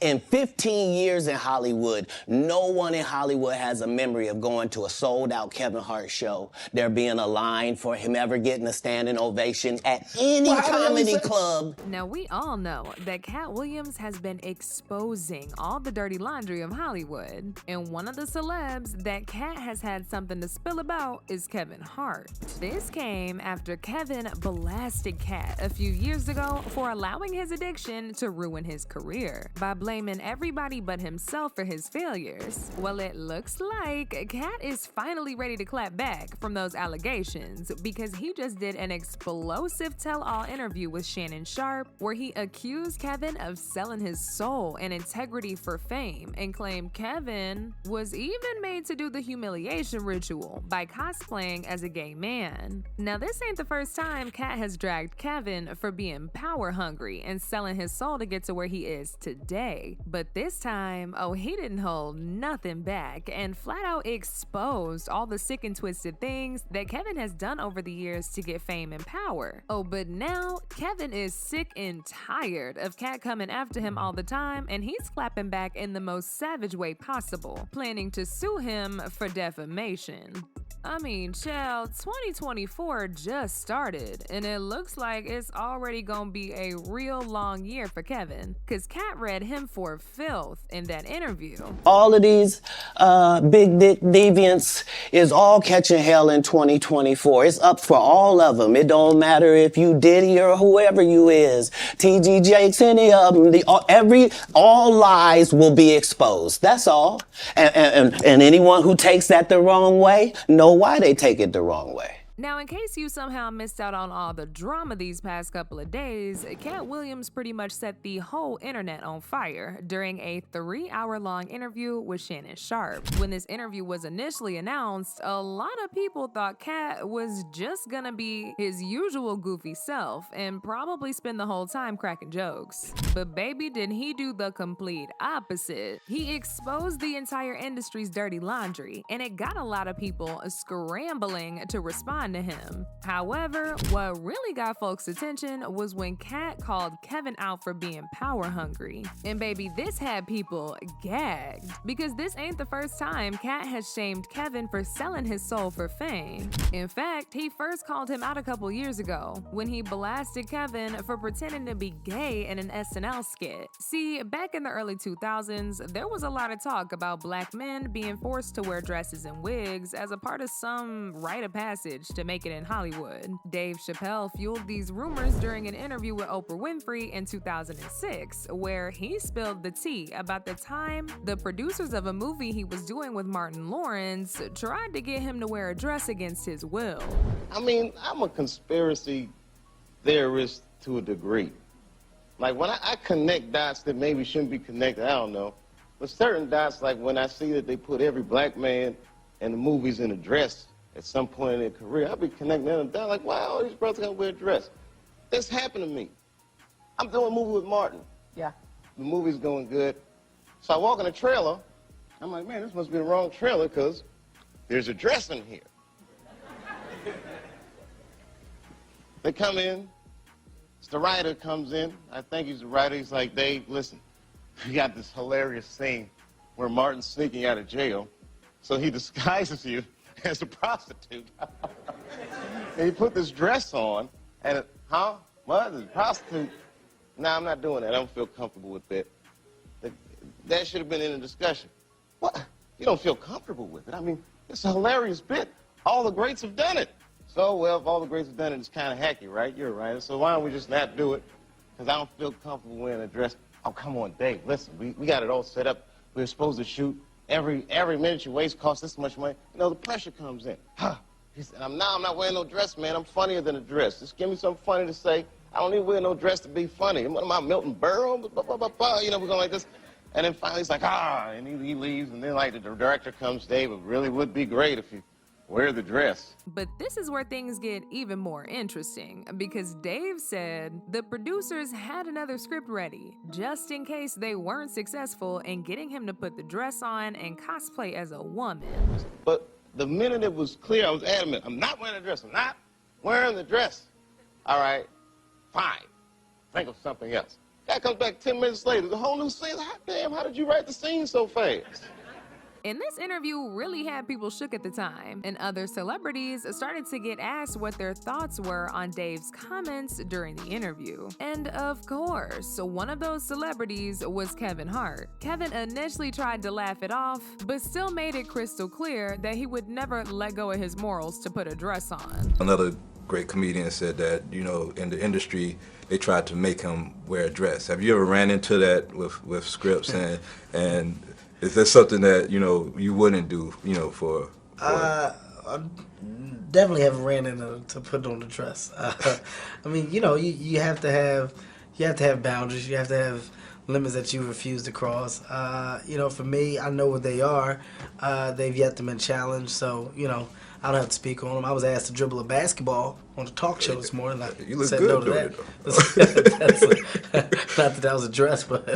In 15 years in Hollywood, no one in Hollywood has a memory of going to a sold-out Kevin Hart show, there being a line for him ever getting a standing ovation at any comedy club. Now, we all know that Katt Williams has been exposing all the dirty laundry of Hollywood, and one of the celebs that Katt has had something to spill about is Kevin Hart. This came after Kevin blasted Katt a few years ago for allowing his addiction to ruin his career by blaming everybody but himself for his failures. Well, it looks like Katt is finally ready to clap back from those allegations because he just did an explosive tell-all interview with Shanon Sharpe where he accused Kevin of selling his soul and integrity for fame and claimed Kevin was even made to do the humiliation ritual by cosplaying as a gay man. Now, this ain't the first time Katt has dragged Kevin for being power hungry and selling his soul to get to where he is today. But this time, oh, he didn't hold nothing back and flat out exposed all the sick and twisted things that Kevin has done over the years to get fame and power. Oh, but now Kevin is sick and tired of Katt coming after him all the time, and he's clapping back in the most savage way possible, planning to sue him for defamation. I mean, child, 2024 just started, and it looks like it's already gonna be a real long year for Kevin, cause Katt read him for filth in that interview. All of these big dick deviants is all catching hell in 2024. It's up for all of them. It don't matter if you Diddy or whoever you is, TG Jakes, any of them. All lies will be exposed. That's all. And anyone who takes that the wrong way, know why they take it the wrong way. Now, in case you somehow missed out on all the drama these past couple of days, Katt Williams pretty much set the whole internet on fire during a 3-hour-long interview with Shanon Sharpe. When this interview was initially announced, a lot of people thought Katt was just gonna be his usual goofy self and probably spend the whole time cracking jokes. But baby, did he do the complete opposite. He exposed the entire industry's dirty laundry, and it got a lot of people scrambling to respond to him. However, what really got folks' attention was when Katt called Kevin out for being power hungry. And baby, this had people gagged because this ain't the first time Katt has shamed Kevin for selling his soul for fame. In fact, he first called him out a couple years ago when he blasted Kevin for pretending to be gay in an SNL skit. See, back in the early 2000s, there was a lot of talk about black men being forced to wear dresses and wigs as a part of some rite of passage to make it in Hollywood. Dave Chappelle fueled these rumors during an interview with Oprah Winfrey in 2006, where he spilled the tea about the time the producers of a movie he was doing with Martin Lawrence tried to get him to wear a dress against his will. I mean, I'm a conspiracy theorist to a degree. Like, when I connect dots that maybe shouldn't be connected, I don't know. But certain dots, like when I see that they put every black man in the movies in a dress at some point in their career, I'll be connecting them down like, wow, all these brothers gotta wear a dress. This happened to me. I'm doing a movie with Martin. Yeah. The movie's going good. So I walk in the trailer. I'm like, man, this must be the wrong trailer because there's a dress in here. They come in. The writer comes in. I think he's the writer. He's like, Dave, listen, we got this hilarious scene where Martin's sneaking out of jail. So he disguises you as a prostitute. And he put this dress on, and what? As a prostitute? No, I'm not doing that. I don't feel comfortable with that. That should have been in the discussion. What? You don't feel comfortable with it? I mean, it's a hilarious bit. All the greats have done it. So, well, if all the greats have done it, it's kind of hacky, right? You're right. So why don't we just not do it? Because I don't feel comfortable wearing a dress. Oh, come on, Dave, listen, we got it all set up. We're supposed to shoot. Every minute you waste costs this much money. You know, the pressure comes in. He said, I'm not wearing no dress, man. I'm funnier than a dress. Just give me something funny to say. I don't need to wear no dress to be funny. What am I, Milton Berle? You know, we're going like this. And then finally he's like, and he leaves. And then, like, the director comes, Dave, it really would be great if you wear the dress. But this is where things get even more interesting, because Dave said the producers had another script ready, just in case they weren't successful in getting him to put the dress on and cosplay as a woman. But the minute it was clear, I was adamant, I'm not wearing the dress. I'm not wearing the dress. All right, fine. Think of something else. Cat comes back 10 minutes later. The whole new scene. Hot damn, how did you write the scene so fast? And this interview really had people shook at the time, and other celebrities started to get asked what their thoughts were on Dave's comments during the interview. And of course, one of those celebrities was Kevin Hart. Kevin initially tried to laugh it off, but still made it crystal clear that he would never let go of his morals to put a dress on. Another great comedian said that, you know, in the industry, they tried to make him wear a dress. Have you ever ran into that with scripts and is that something that, you know, you wouldn't do, you know, for I definitely haven't ran into to put on the dress. I mean, you know, you have to have boundaries. You have to have limits that you refuse to cross. You know, for me, I know what they are. They've yet to been challenged, so you know, I don't have to speak on them. I was asked to dribble a basketball on a talk show this morning. You look good no to doing that. Not that was a dress, but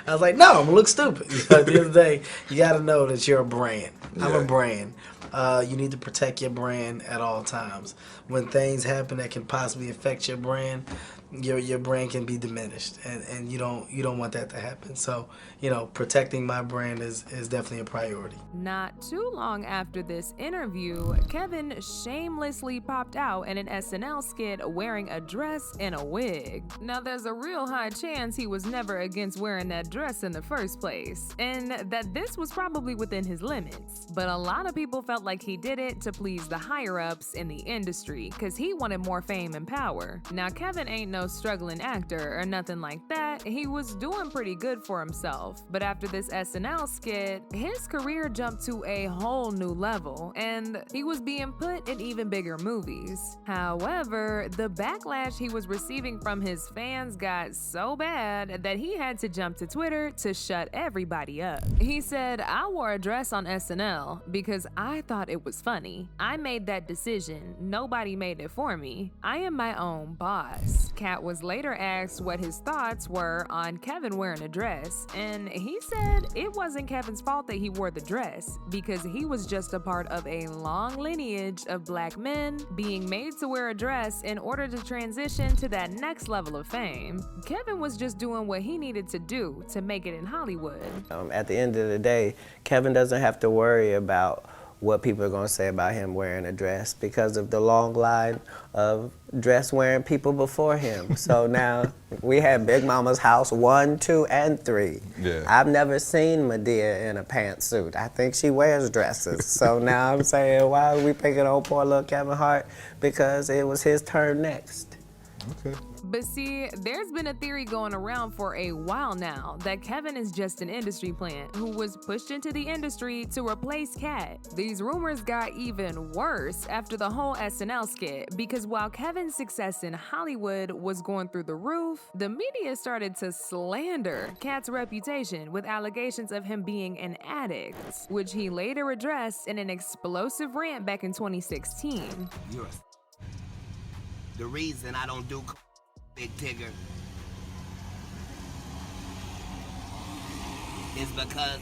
I was like, no, I'm gonna look stupid. You know, at the end of the day, you got to know that you're a brand. I'm a brand. You need to protect your brand at all times. When things happen that can possibly affect your brand, your brand can be diminished, and you don't want that to happen. So, you know, protecting my brand is definitely a priority. Not too long after this interview, Kevin shamelessly popped out in an SNL skit wearing a dress and a wig. Now, there's a real high chance he was never against wearing that dress in the first place, and that this was probably within his limits. But a lot of people felt like he did it to please the higher-ups in the industry, because he wanted more fame and power. Now, Kevin ain't no struggling actor or nothing like that. He was doing pretty good for himself. But after this SNL skit, his career jumped to a whole new level, and he was being put in even bigger movies. However, the backlash he was receiving from his fans got so bad that he had to jump to Twitter to shut everybody up. He said, "I wore a dress on SNL because I thought it was funny. I made that decision. Nobody made it for me. I am my own boss." Katt was later asked what his thoughts were on Kevin wearing a dress, and he said it wasn't Kevin's fault that he wore the dress because he was just a part of a long lineage of black men being made to wear a dress in order to transition to that next level of fame. Kevin was just doing what he needed to do to make it in Hollywood. At the end of the day, Kevin doesn't have to worry about what people are going to say about him wearing a dress because of the long line of dress-wearing people before him. So now we had Big Mama's house 1, 2, and 3. Yeah. I've never seen Medea in a pantsuit. I think she wears dresses. So now I'm saying, why are we picking on poor little Kevin Hart? Because it was his turn next. Okay. But see, there's been a theory going around for a while now that Kevin is just an industry plant who was pushed into the industry to replace Katt. These rumors got even worse after the whole SNL skit, because while Kevin's success in Hollywood was going through the roof, the media started to slander Katt's reputation with allegations of him being an addict, which he later addressed in an explosive rant back in 2016. The reason I don't do Big Tigger is because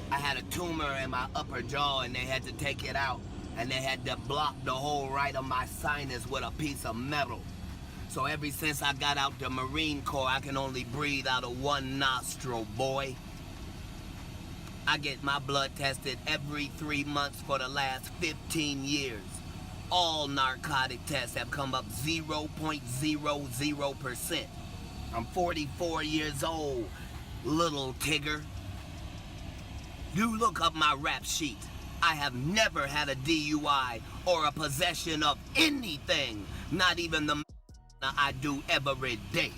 I had a tumor in my upper jaw and they had to take it out, and they had to block the whole right of my sinus with a piece of metal. So ever since I got out the Marine Corps, I can only breathe out of one nostril, boy. I get my blood tested every 3 months for the last 15 years. All narcotic tests have come up 0.00%. I'm 44 years old, little Tigger. You look up my rap sheet. I have never had a DUI or a possession of anything, not even the I do every day.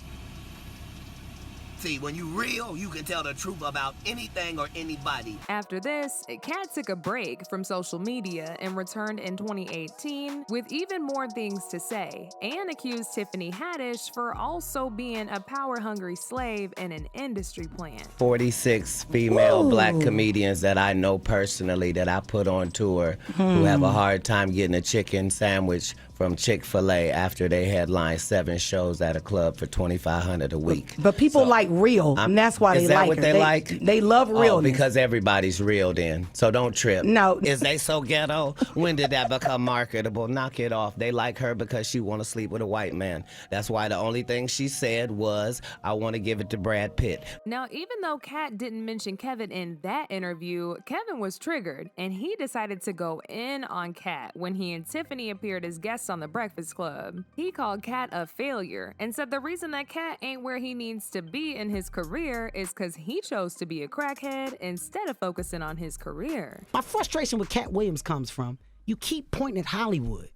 See, when you real, you can tell the truth about anything or anybody. After this, Katt took a break from social media and returned in 2018 with even more things to say, and accused Tiffany Haddish for also being a power-hungry slave in an industry plant. 46 female black comedians that I know personally that I put on tour who have a hard time getting a chicken sandwich from Chick-fil-A after they headlined 7 shows at a club for $2,500 a week. But people like real, and that's why they like her. Is that what they like? They love realness. Oh, because everybody's real then. So don't trip. No. Is they so ghetto? When did that become marketable? Knock it off. They like her because she want to sleep with a white man. That's why the only thing she said was, I want to give it to Brad Pitt. Now, even though Katt didn't mention Kevin in that interview, Kevin was triggered, and he decided to go in on Katt when he and Tiffany appeared as guests on The Breakfast Club. He called Katt a failure and said the reason that Katt ain't where he needs to be in his career is because he chose to be a crackhead instead of focusing on his career. My frustration with Katt Williams comes from, you keep pointing at Hollywood.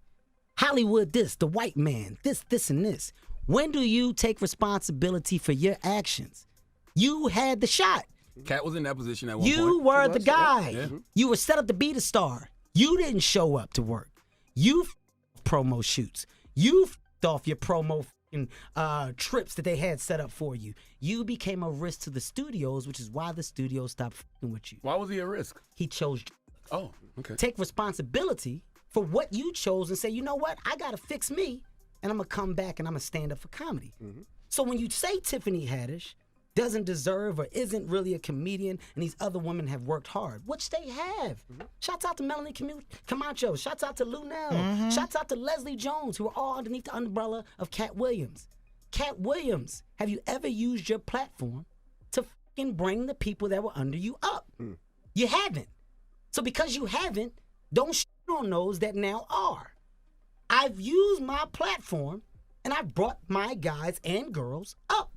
Hollywood this, the white man, this, and this. When do you take responsibility for your actions? You had the shot. Katt was in that position at one point. You were the guy. Yeah. You were set up to be the star. You didn't show up to work. You promo shoots. You off your promo trips that they had set up for you. You became a risk to the studios, which is why the studios stopped with you. Why was he a risk? He chose. Oh, okay. Take responsibility for what you chose and say, you know what? I got to fix me, and I'm going to come back and I'm going to stand up for comedy. So when you say Tiffany Haddish doesn't deserve or isn't really a comedian and these other women have worked hard, which they have. Shouts out to Melanie Camacho. Shouts out to Lunel. Shouts out to Leslie Jones, who are all underneath the umbrella of Katt Williams. Katt Williams, have you ever used your platform to fucking bring the people that were under you up? You haven't. So because you haven't, don't shit on those that now are. I've used my platform and I've brought my guys and girls up.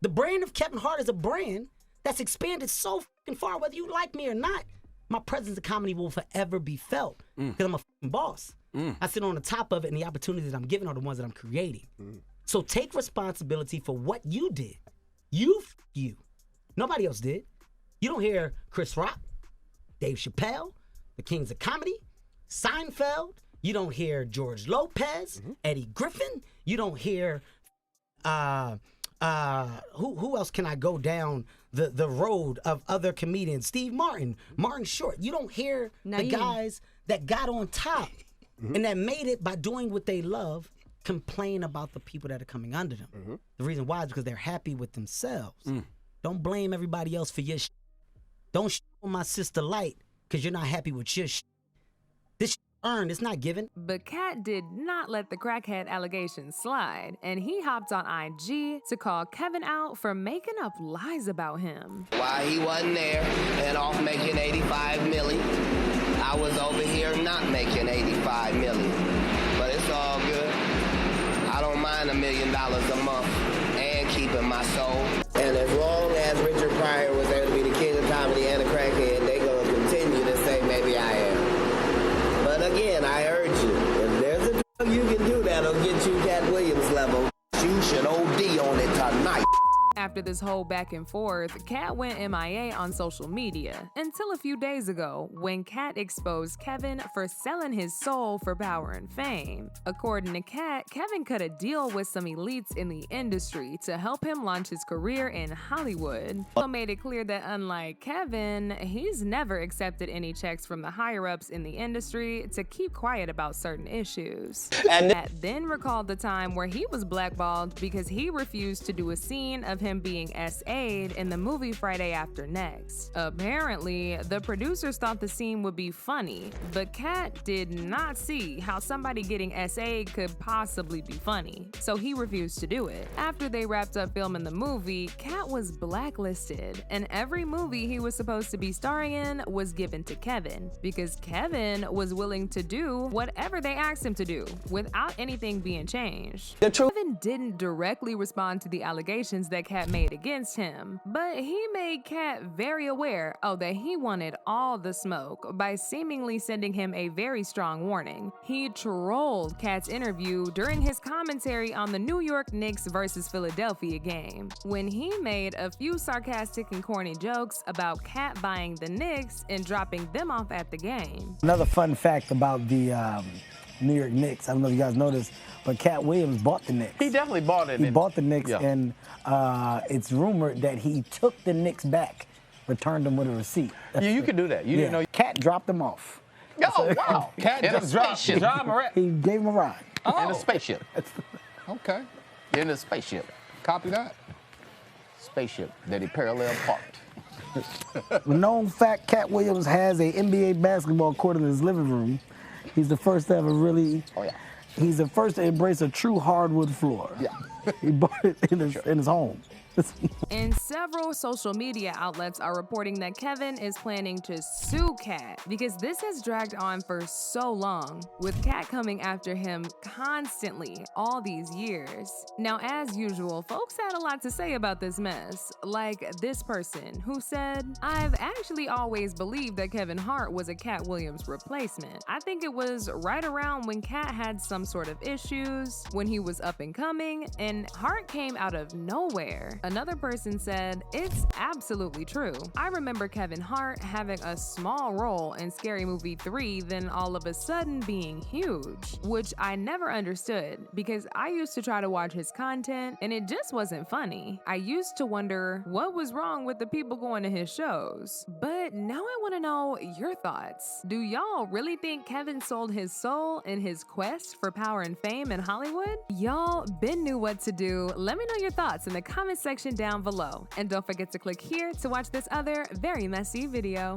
The brand of Kevin Hart is a brand that's expanded so fucking far, whether you like me or not. My presence in comedy will forever be felt because I'm a fucking boss. I sit on the top of it, and the opportunities I'm giving are the ones that I'm creating. So take responsibility for what you did. You. Nobody else did. You don't hear Chris Rock, Dave Chappelle, the Kings of Comedy, Seinfeld. You don't hear George Lopez, Eddie Griffin. You don't hear who else can I go down the road of other comedians? Steve Martin, Martin Short. You don't hear the guys that got on top and that made it by doing what they love complain about the people that are coming under them. The reason why is because they're happy with themselves. Don't blame everybody else for your shit. Don't shit on my sister Light because you're not happy with your shit. This shit earned, it's not given. But Katt did not let the crackhead allegations slide, and he hopped on IG to call Kevin out for making up lies about him. Why he wasn't there and off making 85 million. I was over here not making 85 million. But it's all good. I don't mind $1 million a month and keeping my soul. And as long as Richard Pryor was there to be the king of comedy and a crackhead, they gonna continue to say maybe I am. But again, I urge you, if there's a drug you can do that'll get you Katt Williams level, you should OD on it tonight. After this whole back and forth, Katt went MIA on social media until a few days ago when Katt exposed Kevin for selling his soul for power and fame. According to Katt, Kevin cut a deal with some elites in the industry to help him launch his career in Hollywood. So made it clear that unlike Kevin, he's never accepted any checks from the higher-ups in the industry to keep quiet about certain issues. Katt then recalled the time where he was blackballed because he refused to do a scene of him being SA'd in the movie Friday After Next. Apparently, the producers thought the scene would be funny, but Katt did not see how somebody getting SA'd could possibly be funny, so he refused to do it. After they wrapped up filming the movie, Katt was blacklisted, and every movie he was supposed to be starring in was given to Kevin, because Kevin was willing to do whatever they asked him to do, without anything being changed. Kevin didn't directly respond to the allegations that Katt made against him, but he made Katt very aware that he wanted all the smoke by seemingly sending him a very strong warning. He trolled Katt's interview during his commentary on the New York Knicks versus Philadelphia game, when he made a few sarcastic and corny jokes about Katt buying the Knicks and dropping them off at the game. Another fun fact about the New York Knicks, I don't know if you guys know this, but Katt Williams bought the Knicks. He definitely bought it. He bought the Knicks, and it's rumored that he took the Knicks back, returned them with a receipt. Yeah, you could do that. You didn't know. Katt dropped them off. Oh, wow. Katt just dropped John Morant. He gave him a ride. In a spaceship. Okay. You're in a spaceship. Copy that. Spaceship that he parallel parked. Known fact, Katt Williams has a NBA basketball court in his living room. He's the first to ever really. Oh yeah. He's the first to embrace a true hardwood floor. Yeah. He bought it in his home. And several social media outlets are reporting that Kevin is planning to sue Katt because this has dragged on for so long, with Katt coming after him constantly all these years. Now, as usual, folks had a lot to say about this mess, like this person who said, "I've actually always believed that Kevin Hart was a Katt Williams replacement. I think it was right around when Katt had some sort of issues, when he was up and coming, and Hart came out of nowhere." Another person said, "It's absolutely true. I remember Kevin Hart having a small role in Scary Movie 3, then all of a sudden being huge," which I never understood because I used to try to watch his content and it just wasn't funny. I used to wonder what was wrong with the people going to his shows. But now I want to know your thoughts. Do y'all really think Kevin sold his soul in his quest for power and fame in Hollywood? Y'all been knew what to do. Let me know your thoughts in the comment section down below. And don't forget to click here to watch this other very messy video.